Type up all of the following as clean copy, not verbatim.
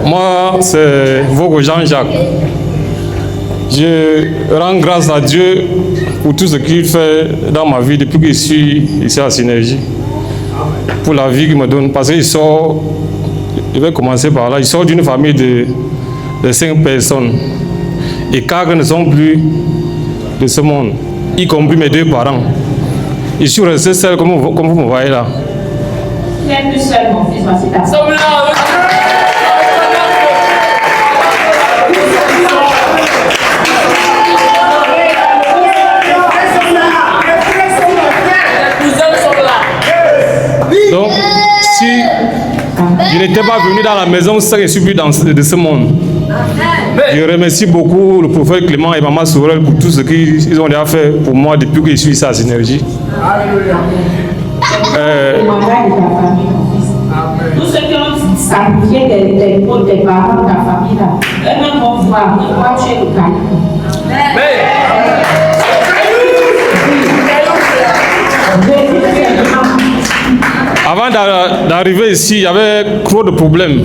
Moi, c'est Vogo Jean-Jacques. Je rends grâce à Dieu pour tout ce qu'il fait dans ma vie depuis que je suis ici à Synergie. Pour la vie qu'il me donne. Parce qu'il sort, je vais commencer par là, il sort d'une famille de 5 personnes. Et 4 ne sont plus de ce monde, y compris mes 2 parents. Je suis resté seul comme vous me voyez là. Tu n'es plus seul, mon fils, voici ta soeur. Donc, si je n'étais pas venu dans la maison, c'est que je suis plus de ce monde. Je remercie beaucoup le prophète Clément et Maman Sorel pour tout ce qu'ils ont déjà fait pour moi depuis que je suis ici à Synergie. Tous ceux qui ont sacrifié des parents de ta famille là, eux-mêmes vont voir, pourquoi tu es le caillou. Avant d'arriver ici, il y avait trop de problèmes.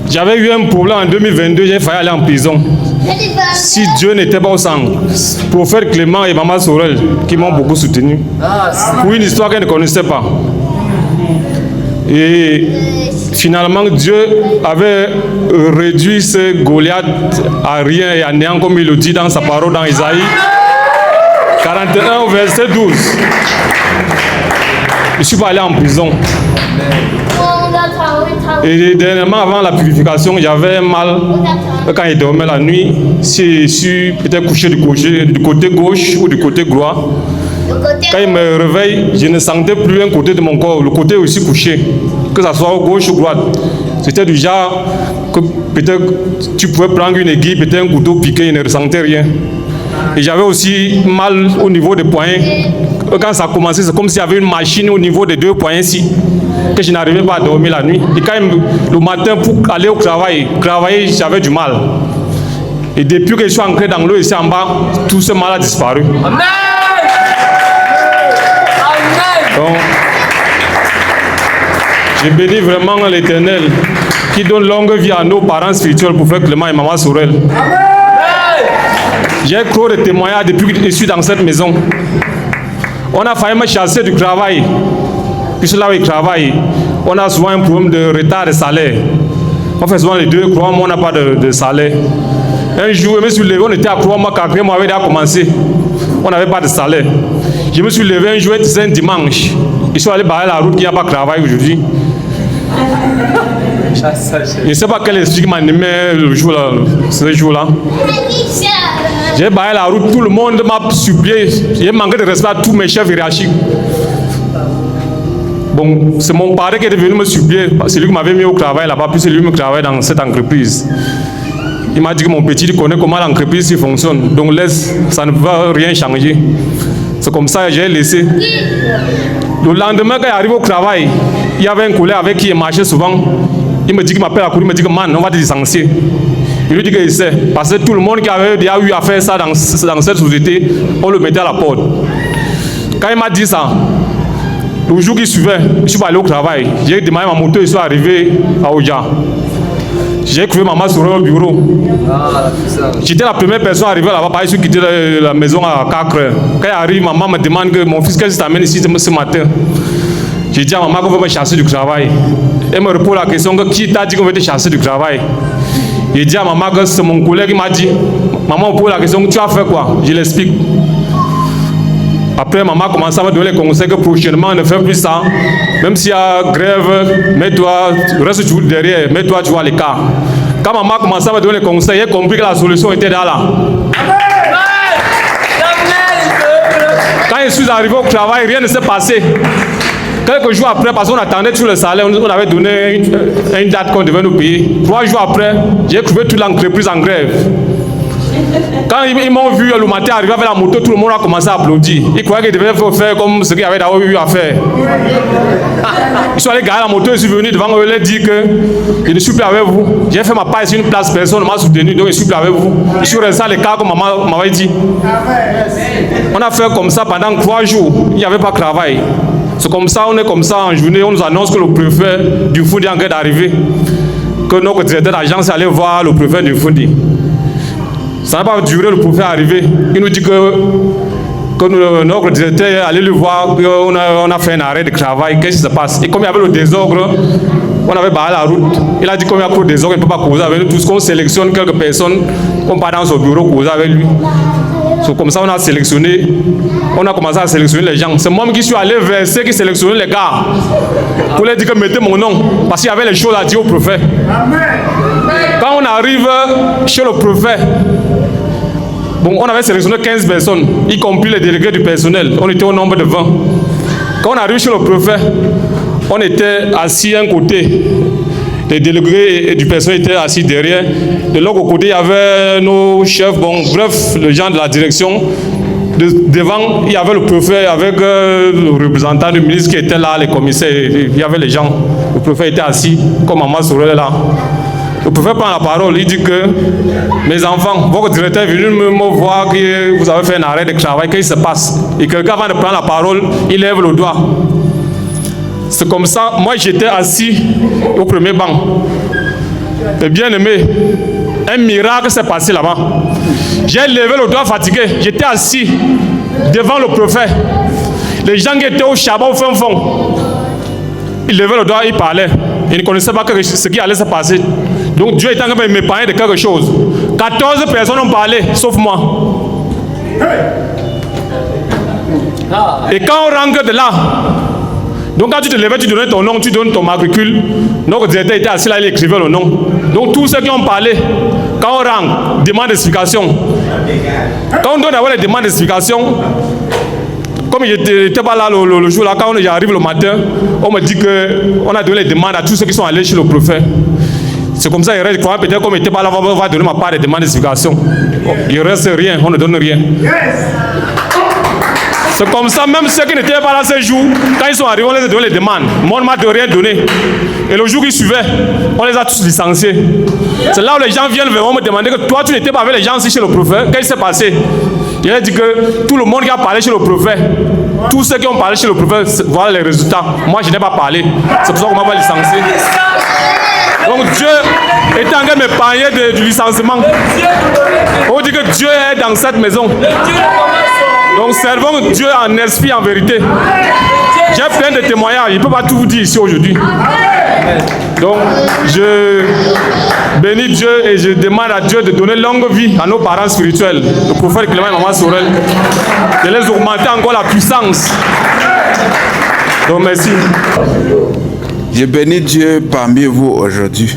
J'avais eu un problème en 2022, j'ai failli aller en prison. Si Dieu n'était pas au centre, prophète Clément et Maman Sorel qui m'ont beaucoup soutenu pour une histoire qu'elle ne connaissait pas. Et finalement, Dieu avait réduit ce Goliath à rien et à néant, comme il le dit dans sa parole dans Isaïe 41, verset 12. Je suis pas allé en prison. Et dernièrement, avant la purification, j'avais mal quand je dormais la nuit. Si je suis peut-être couché du côté gauche ou du côté droit, quand il me réveille, je ne sentais plus un côté de mon corps, le côté aussi couché, que ce soit gauche ou droite. C'était du genre que peut-être tu pouvais prendre une aiguille, peut-être un couteau piqué, je ne ressentais rien. Et j'avais aussi mal au niveau des poignets. Quand ça a commencé, c'est comme s'il y avait une machine au niveau des 2 poignets-ci, que je n'arrivais pas à dormir la nuit. Et quand le matin, pour aller au travail, j'avais du mal. Et depuis que je suis entré dans l'eau ici en bas, tout ce mal a disparu. Amen. Donc, je bénis vraiment l'Éternel qui donne longue vie à nos parents spirituels pour faire Clément et Maman Sorel. J'ai trop de témoignages depuis que je suis dans cette maison. On a failli me chasser du travail. Puisque là où il travaille, on a souvent un problème de retard de salaire. On fait souvent les 2, crois-moi, on n'a pas de salaire. Un jour, je me suis levé, on était à 3 mois, 4 mois, on avait déjà commencé. On n'avait pas de salaire. Je me suis levé un jour, c'est un dimanche. Je suis allé barrer la route, il n'y a pas de travail aujourd'hui. Je ne sais pas quel esprit qui m'a animé ce jour-là. J'ai barré la route, tout le monde m'a supplié. J'ai manqué de respect à tous mes chefs hiérarchiques. Bon, c'est mon père qui est venu me supplier. C'est lui qui m'avait mis au travail là-bas, puis c'est lui qui travaille dans cette entreprise. Il m'a dit que mon petit, tu connais comment l'entreprise fonctionne. Donc laisse, ça ne va rien changer. C'est comme ça que j'ai laissé. Le lendemain, quand j'arrive au travail, il y avait un collègue avec qui il marchait souvent. Il me dit qu'il m'appelle à courir, il me dit que man, on va te licencier. Il lui dit qu'il sait. Parce que tout le monde qui avait déjà eu à faire ça dans cette société, on le mettait à la porte. Quand il m'a dit ça, le jour qui suivait, je suis allé au travail. J'ai démarré ma moto et je suis arrivé à Oja. J'ai trouvé Maman Sorel au bureau. J'étais la première personne arrivée là-bas, parce que je suis quitté la maison à 4 heures. Quand j'arrive, maman me demande que mon fils, qu'est-ce qui t'amène ici ce matin? J'ai dit à maman qu'on veut me chasser du travail. Elle me répond la question que qui t'a dit qu'on veut te chasser du travail? J'ai dit à maman que c'est mon collègue qui m'a dit. Maman me pose la question, tu as fait quoi? Je l'explique. Après, maman a commencé à me donner les conseils que prochainement, ne fais plus ça. Même s'il y a grève, mets-toi, reste toujours derrière, mets-toi, tu vois l'écart. Quand maman a commencé à me donner les conseils, j'ai compris que la solution était là. Quand je suis arrivé au travail, rien ne s'est passé. Quelques jours après, parce qu'on attendait tout le salaire, on avait donné une date qu'on devait nous payer. 3 jours après, j'ai trouvé toute l'entreprise en grève. Quand ils m'ont vu le matin arriver avec la moto, tout le monde a commencé à applaudir. Ils croyaient qu'ils devaient faire comme ce qu'ils avaient d'abord eu à faire. Ils sont allés garer la moto, je suis venu devant eux, leur dire que je ne suis plus avec vous. J'ai fait ma part ici, une place, personne ne m'a soutenu, donc je ne suis plus avec vous. Je suis resté à l'écart comme maman m'avait dit. On a fait comme ça pendant 3 jours, il n'y avait pas de travail. C'est comme ça, on est comme ça en journée, on nous annonce que le préfet du Fou est en train d'arriver. que notre directeur d'agence allait voir le préfet de Fundi. Ça n'a pas duré, le préfet est arrivé. Il nous dit que notre directeur allait le voir, on a fait un arrêt de travail, qu'est-ce qui se passe? Et comme il y avait le désordre, on avait barré la route. Il a dit comme il y a trop de désordre, il ne peut pas causer avec nous. Tout ce qu'on sélectionne quelques personnes, on part dans son bureau causer avec lui. So, comme ça, on a commencé à sélectionner les gens. C'est moi qui suis allé vers ceux qui sélectionnaient les gars pour leur dire que mettez mon nom, parce qu'il y avait les choses à dire au préfet. Quand on arrive chez le préfet, bon, on avait sélectionné 15 personnes, y compris les délégués du personnel. On était au nombre de 20. Quand on arrive chez le préfet, on était assis à un côté. Les délégués du personnel étaient assis derrière. De l'autre côté, il y avait nos chefs, bon, bref, les gens de la direction. Devant, il y avait le préfet avec le représentant du ministre qui était là, les commissaires. Il y avait les gens. Le préfet était assis, comme Maman Sorel est là. Le préfet prend la parole, il dit que mes enfants, votre directeur est venu me voir que vous avez fait un arrêt de travail, qu'est-ce qui se passe? Et quelqu'un avant de prendre la parole, il lève le doigt. C'est comme ça, moi j'étais assis au premier banc. Et bien aimé, un miracle s'est passé là-bas. J'ai levé le doigt fatigué, j'étais assis devant le préfet. Les gens qui étaient au charbon au fin fond, ils levaient le doigt, ils parlaient. Ils ne connaissaient pas ce qui allait se passer. Donc Dieu était en train de me parler de quelque chose. 14 personnes ont parlé, sauf moi. Et quand on rentre de là, donc quand tu te levais, tu donnais ton nom, tu donnes ton matricule. Notre directeur était assis là, il écrivait le nom. Donc tous ceux qui ont parlé, quand on rentre, demande d'explication. Quand on donne d'abord les demandes d'explication, comme je n'étais pas là le jour là, quand j'arrive le matin, on me dit qu'on a donné les demandes à tous ceux qui sont allés chez le préfet. C'est comme ça, il reste, peut-être comme il n'était pas là, on va donner ma part des demandes d'explication. Il ne reste rien, on ne donne rien. C'est comme ça, même ceux qui n'étaient pas là ce jour, quand ils sont arrivés, on les a donné les demandes. Moi, on ne m'a rien donné. Et le jour qui suivait, on les a tous licenciés. C'est là où les gens viennent vers moi me demander que toi, tu n'étais pas avec les gens ici chez le préfet. Qu'est-ce qui s'est passé? Il a dit que tout le monde qui a parlé chez le préfet, tous ceux qui ont parlé chez le préfet, voilà les résultats. Moi, je n'ai pas parlé. C'est pour ça qu'on m'a pas licencié. Donc Dieu est en train de m'épargner du licenciement. On dit que Dieu est dans cette maison. Donc servons Dieu en esprit, en vérité. J'ai plein de témoignages, je ne peux pas tout vous dire ici aujourd'hui. Donc je bénis Dieu et je demande à Dieu de donner longue vie à nos parents spirituels, le prophète Clément et Maman Sorel, de les augmenter encore la puissance. Donc merci. Je bénis Dieu parmi vous aujourd'hui.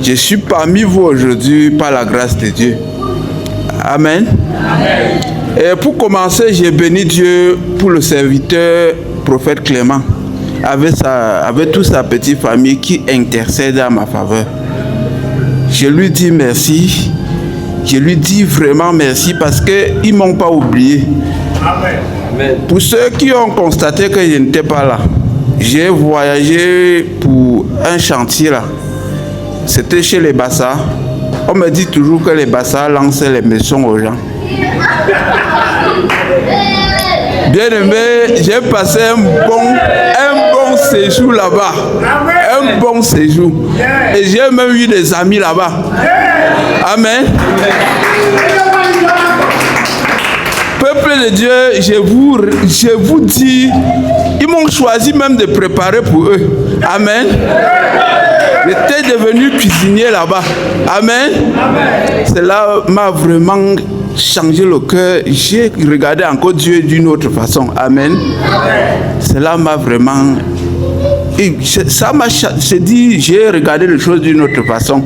Je suis parmi vous aujourd'hui par la grâce de Dieu. Amen. Amen. Et pour commencer, je bénis Dieu pour le serviteur prophète Clément, avec toute sa petite famille qui intercède à ma faveur. Je lui dis merci. Je lui dis vraiment merci parce qu'ils ne m'ont pas oublié. Amen. Pour ceux qui ont constaté que je n'étais pas là, j'ai voyagé pour un chantier là. C'était chez les Bassa. On me dit toujours que les Bassa lançaient les maisons aux gens. Bien aimé, j'ai passé un bon séjour là-bas. Un bon séjour. Et j'ai même eu des amis là-bas. Amen. Peuple de Dieu, je vous dis, ils m'ont choisi même de préparer pour eux. Amen. J'étais devenu cuisinier là-bas. Amen. Cela m'a vraiment changé le cœur. J'ai regardé encore Dieu d'une autre façon. Amen. Cela m'a vraiment... j'ai regardé les choses d'une autre façon.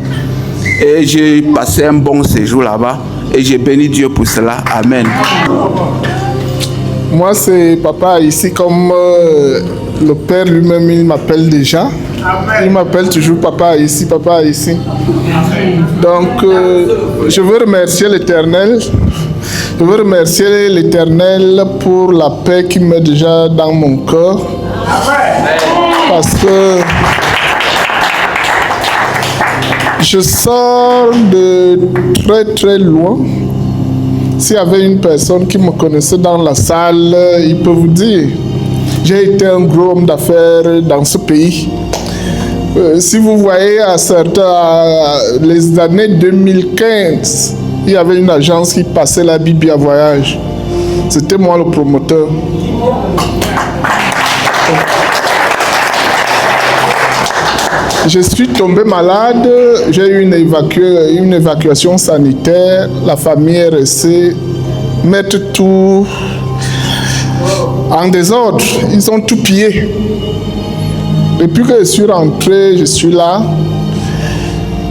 Et j'ai passé un bon séjour là-bas. Et j'ai béni Dieu pour cela. Amen. Moi, c'est papa ici, comme le père lui-même, il m'appelle déjà. Amen. Il m'appelle toujours papa ici, papa ici. Donc, je veux remercier l'Éternel. Je veux remercier l'Éternel pour la paix qu'il met déjà dans mon cœur. Parce que je sors de très très loin. S'il y avait une personne qui me connaissait dans la salle, il peut vous dire, j'ai été un gros homme d'affaires dans ce pays. Si vous voyez les années 2015, il y avait une agence qui passait la Bible à voyage. C'était moi le promoteur. Je suis tombé malade, j'ai eu une évacuation sanitaire, la famille est restée mettre tout en désordre, ils ont tout pillé. Depuis que je suis rentré, je suis là.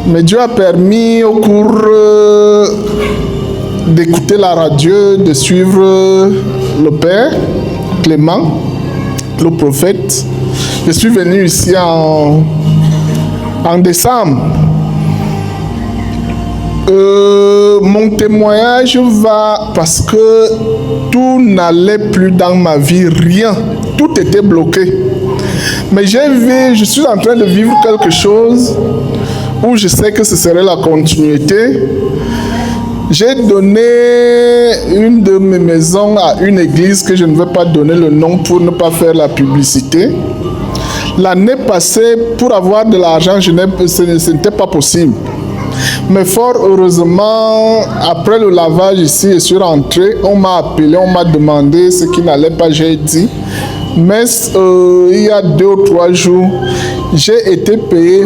Mais Dieu a permis au cours d'écouter la radio, de suivre le Père Clément, le prophète. Je suis venu ici en décembre. Mon témoignage va parce que tout n'allait plus dans ma vie, rien, tout était bloqué. Mais je suis en train de vivre quelque chose où je sais que ce serait la continuité. J'ai donné une de mes maisons à une église que je ne veux pas donner le nom pour ne pas faire la publicité. L'année passée, pour avoir de l'argent, ce n'était pas possible. Mais fort heureusement, après le lavage ici, je suis rentré, on m'a appelé, on m'a demandé ce qui n'allait pas, j'ai dit. Mais il y a 2 ou 3 jours, j'ai été payé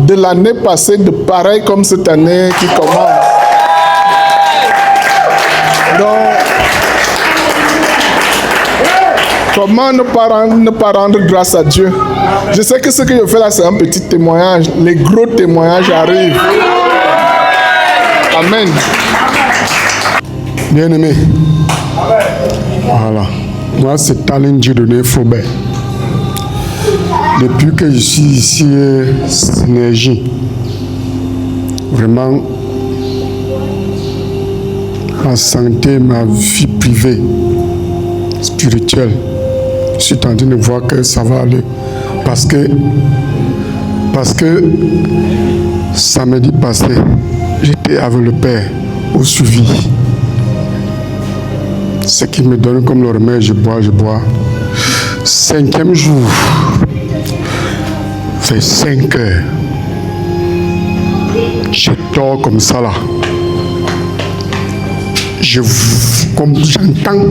de l'année passée de pareil comme cette année qui commence. Donc, comment ne pas rendre grâce à Dieu? Je sais que ce que je fais là, c'est un petit témoignage. Les gros témoignages arrivent. Amen. Bien-aimé. Voilà. Moi, c'est Talin Dieudonné Faubert. Depuis que je suis ici, Synergie, vraiment, ma santé, ma vie privée, spirituelle, je suis en train de voir que ça va aller. Parce que samedi passé, j'étais avec le Père au suivi. Ce qui me donne comme le remède, je bois. 5e jour, vers 5 heures, je dors comme ça là. Comme j'entends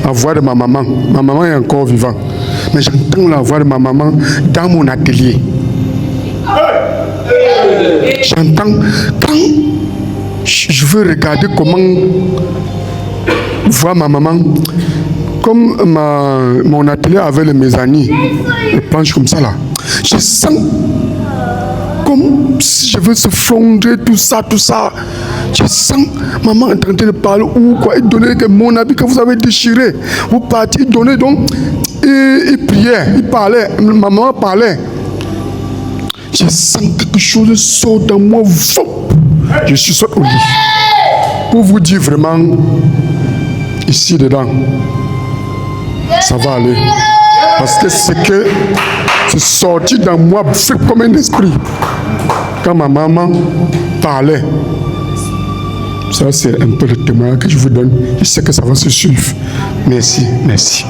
la voix de ma maman. Ma maman est encore vivante. Mais j'entends la voix de ma maman dans mon atelier. J'entends quand je veux regarder comment voir ma maman. Comme mon atelier avait le mezzanine, les planches comme ça là. Je sens comme si je veux se fondre, tout ça. Je sens maman est en train de parler ou quoi, il donnait que mon habit que vous avez déchiré. Vous partiez, il donnait donc, il priait, il parlait, ma maman parlait. Je sens quelque chose sort dans moi, je suis sorti au lit. Pour vous dire vraiment, ici dedans, ça va aller. Parce que c'est sorti dans moi comme un esprit. Quand ma maman parlait, ça c'est un peu le témoignage que je vous donne. Je sais que ça va se suivre. Merci.